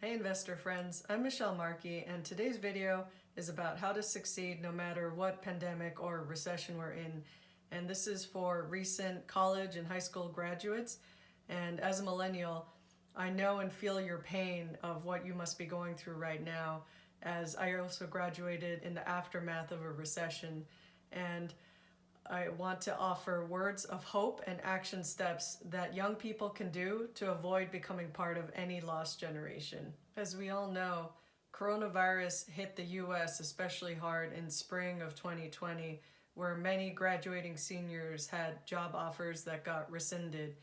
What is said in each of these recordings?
Hey investor friends, I'm Michelle Markey, and today's video is about how to succeed no matter what pandemic or recession we're in. And this is for recent college and high school graduates. And as a millennial, I know and feel your pain of what you must be going through right now, as I also graduated in the aftermath of a recession. And I want to offer words of hope and action steps that young people can do to avoid becoming part of any lost generation. As we all know, coronavirus hit the US especially hard in spring of 2020, where many graduating seniors had job offers that got rescinded.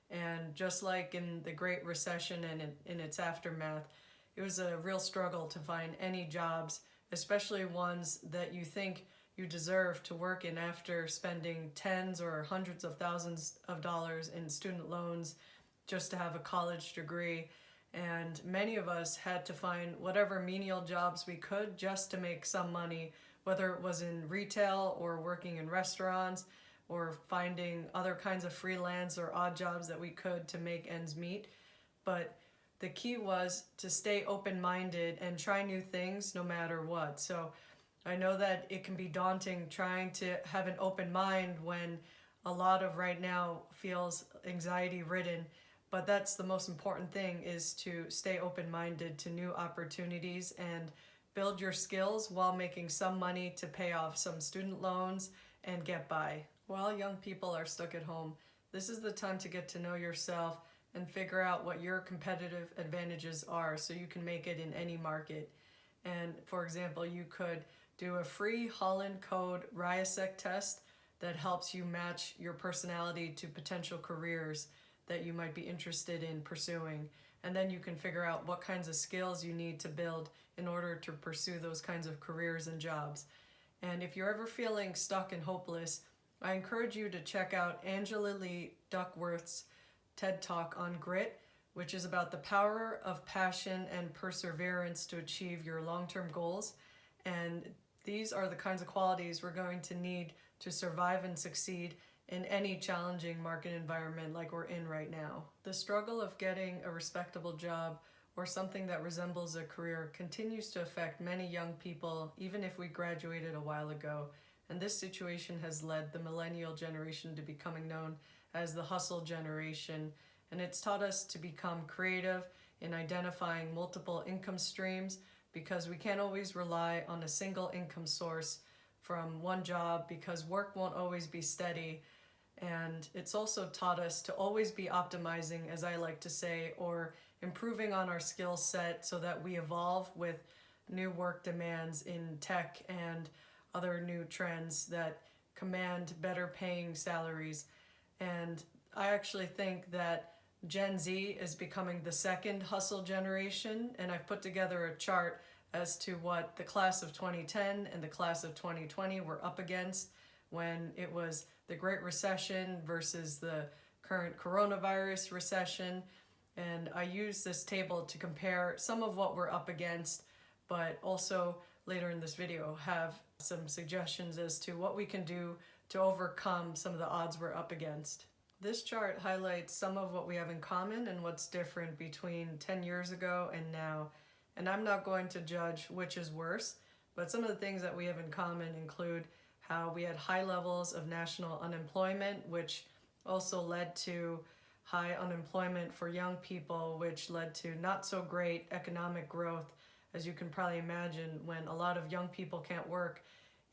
And just like in the Great Recession and in its aftermath, it was a real struggle to find any jobs, especially ones that you think you deserve to work in after spending tens or hundreds of thousands of dollars in student loans just to have a college degree. And many of us had to find whatever menial jobs we could just to make some money, whether it was in retail or working in restaurants or finding other kinds of freelance or odd jobs that we could to make ends meet. But the key was to stay open-minded and try new things no matter what. So I know that it can be daunting trying to have an open mind when a lot of right now feels anxiety ridden, but that's the most important thing, is to stay open-minded to new opportunities and build your skills while making some money to pay off some student loans and get by. While young people are stuck at home, this is the time to get to know yourself and figure out what your competitive advantages are so you can make it in any market. And for example, you could do a free Holland Code RIASEC test that helps you match your personality to potential careers that you might be interested in pursuing. And then you can figure out what kinds of skills you need to build in order to pursue those kinds of careers and jobs. And if you're ever feeling stuck and hopeless, I encourage you to check out Angela Lee Duckworth's TED Talk on grit, which is about the power of passion and perseverance to achieve your long-term goals. And these are the kinds of qualities we're going to need to survive and succeed in any challenging market environment like we're in right now. The struggle of getting a respectable job or something that resembles a career continues to affect many young people, even if we graduated a while ago. And this situation has led the millennial generation to becoming known as the hustle generation. And it's taught us to become creative in identifying multiple income streams, because we can't always rely on a single income source from one job, because work won't always be steady. And it's also taught us to always be optimizing, as I like to say, or improving on our skill set so that we evolve with new work demands in tech and other new trends that command better paying salaries. And I actually think that Gen Z is becoming the second hustle generation, and I've put together a chart as to what the class of 2010 and the class of 2020 were up against when it was the Great Recession versus the current coronavirus recession. And I use this table to compare some of what we're up against, but also later in this video have some suggestions as to what we can do to overcome some of the odds we're up against. This chart highlights some of what we have in common and what's different between 10 years ago and now. And I'm not going to judge which is worse, but some of the things that we have in common include how we had high levels of national unemployment, which also led to high unemployment for young people, which led to not so great economic growth. As you can probably imagine, when a lot of young people can't work,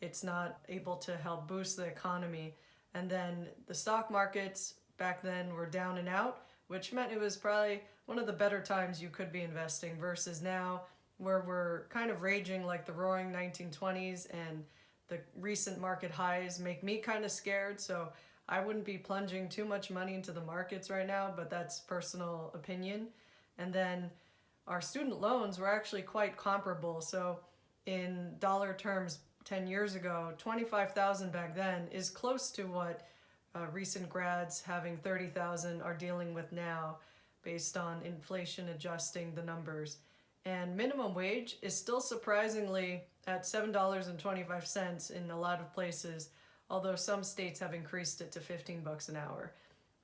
it's not able to help boost the economy. And then the stock markets back then were down and out, which meant it was probably one of the better times you could be investing, versus now where we're kind of raging like the roaring 1920s, and the recent market highs make me kind of scared. So I wouldn't be plunging too much money into the markets right now, but that's personal opinion. And then our student loans were actually quite comparable. So in dollar terms, 10 years ago, $25,000 back then is close to what recent grads having $30,000 are dealing with now, based on inflation adjusting the numbers. And minimum wage is still surprisingly at $7.25 in a lot of places, although some states have increased it to $15 an hour.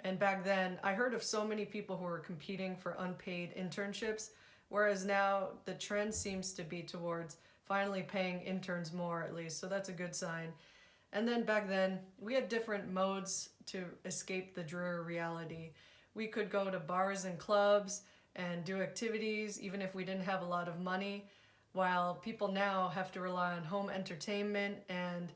And back then, I heard of so many people who were competing for unpaid internships whereas now the trend seems to be towards finally paying interns more, at least, so that's a good sign. And then back then, we had different modes to escape the dreary reality. We could go to bars and clubs and do activities even if we didn't have a lot of money, while people now have to rely on home entertainment and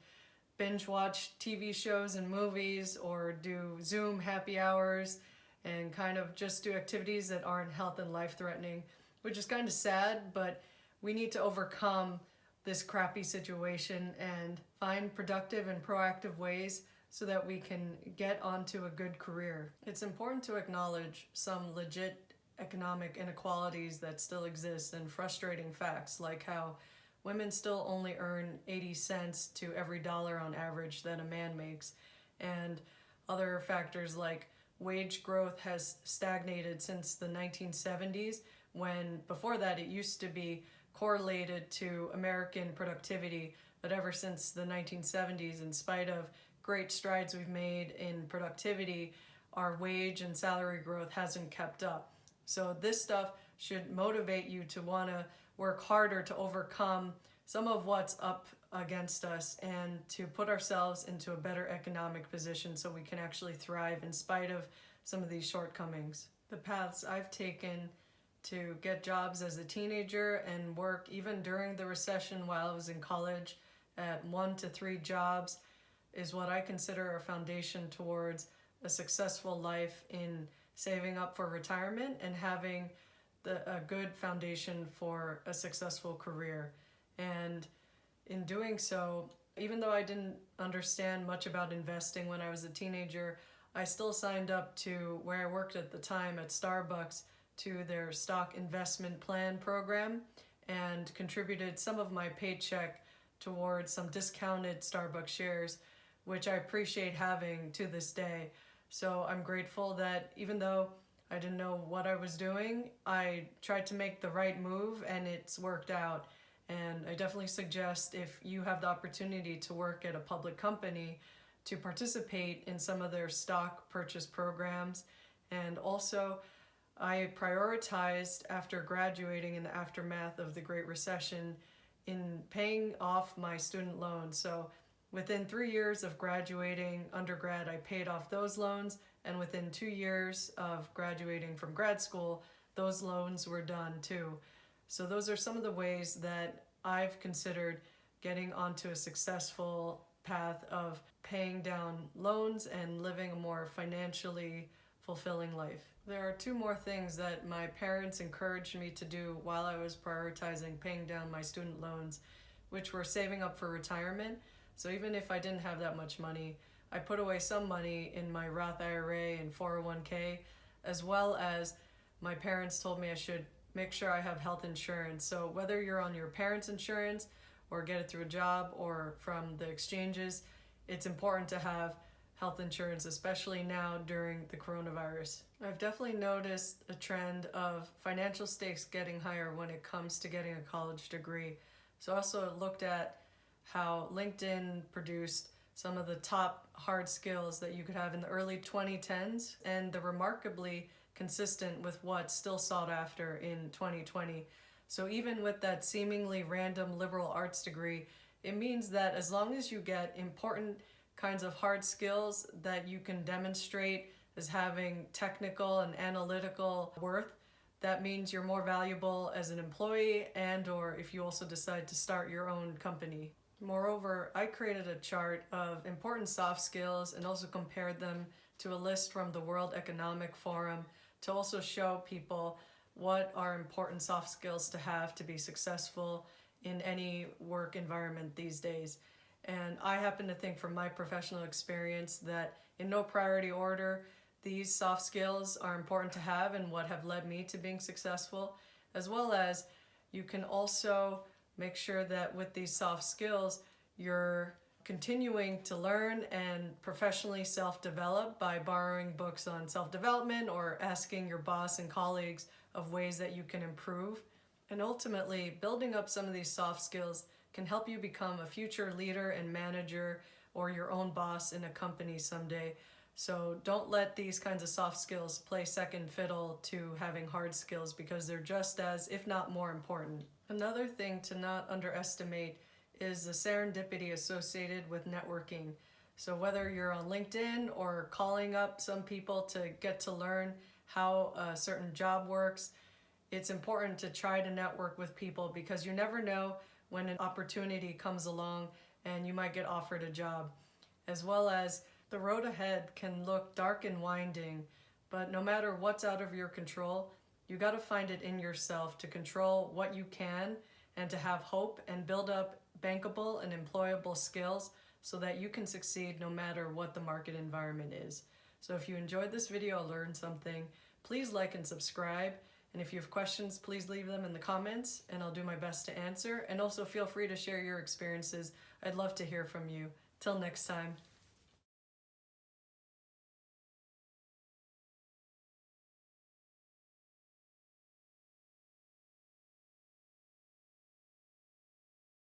binge watch TV shows and movies, or do Zoom happy hours and kind of just do activities that aren't health and life threatening, which is kind of sad, but we need to overcome this crappy situation and find productive and proactive ways so that we can get onto a good career. It's important to acknowledge some legit economic inequalities that still exist and frustrating facts, like how women still only earn 80 cents to every dollar on average that a man makes, and other factors like wage growth has stagnated since the 1970s, when before that it used to be correlated to American productivity, but ever since the 1970s, in spite of great strides we've made in productivity, our wage and salary growth hasn't kept up. So this stuff should motivate you to want to work harder to overcome some of what's up against us and to put ourselves into a better economic position so we can actually thrive in spite of some of these shortcomings. The paths I've taken to get jobs as a teenager and work even during the recession while I was in college at 1 to 3 jobs is what I consider a foundation towards a successful life in saving up for retirement and having a good foundation for a successful career. And in doing so, even though I didn't understand much about investing when I was a teenager, I still signed up to where I worked at the time at Starbucks to their stock investment plan program and contributed some of my paycheck towards some discounted Starbucks shares, which I appreciate having to this day. So I'm grateful that even though I didn't know what I was doing, I tried to make the right move and it's worked out. And I definitely suggest, if you have the opportunity to work at a public company, to participate in some of their stock purchase programs. And also, I prioritized, after graduating in the aftermath of the Great Recession, in paying off my student loans. So within 3 years of graduating undergrad, I paid off those loans, and within 2 years of graduating from grad school, those loans were done too. So those are some of the ways that I've considered getting onto a successful path of paying down loans and living a more financially fulfilling life. There are 2 more things that my parents encouraged me to do while I was prioritizing paying down my student loans, which were saving up for retirement. So even if I didn't have that much money, I put away some money in my Roth IRA and 401k, as well as my parents told me I should make sure I have health insurance. So whether you're on your parents' insurance or get it through a job or from the exchanges, it's important to have health insurance, especially now during the coronavirus. I've definitely noticed a trend of financial stakes getting higher when it comes to getting a college degree. So I also looked at how LinkedIn produced some of the top hard skills that you could have in the early 2010s, and they're remarkably consistent with what's still sought after in 2020. So even with that seemingly random liberal arts degree, it means that as long as you get important kinds of hard skills that you can demonstrate as having technical and analytical worth, that means you're more valuable as an employee, and or if you also decide to start your own company. Moreover, I created a chart of important soft skills and also compared them to a list from the World Economic Forum to also show people what are important soft skills to have to be successful in any work environment these days. And I happen to think from my professional experience that in no priority order, these soft skills are important to have and what have led me to being successful, as well as you can also make sure that with these soft skills, you're continuing to learn and professionally self-develop by borrowing books on self-development or asking your boss and colleagues of ways that you can improve. And ultimately, building up some of these soft skills can help you become a future leader and manager or your own boss in a company someday. So don't let these kinds of soft skills play second fiddle to having hard skills, because they're just as, if not more important. Another thing to not underestimate is the serendipity associated with networking. So whether you're on LinkedIn or calling up some people to get to learn how a certain job works, it's important to try to network with people, because you never know when an opportunity comes along and you might get offered a job. As well as, the road ahead can look dark and winding, but no matter what's out of your control, you got to find it in yourself to control what you can and to have hope and build up bankable and employable skills so that you can succeed no matter what the market environment is. So if you enjoyed this video or learned something, please like and subscribe. And if you have questions, please leave them in the comments and I'll do my best to answer. And also feel free to share your experiences. I'd love to hear from you. Till next time.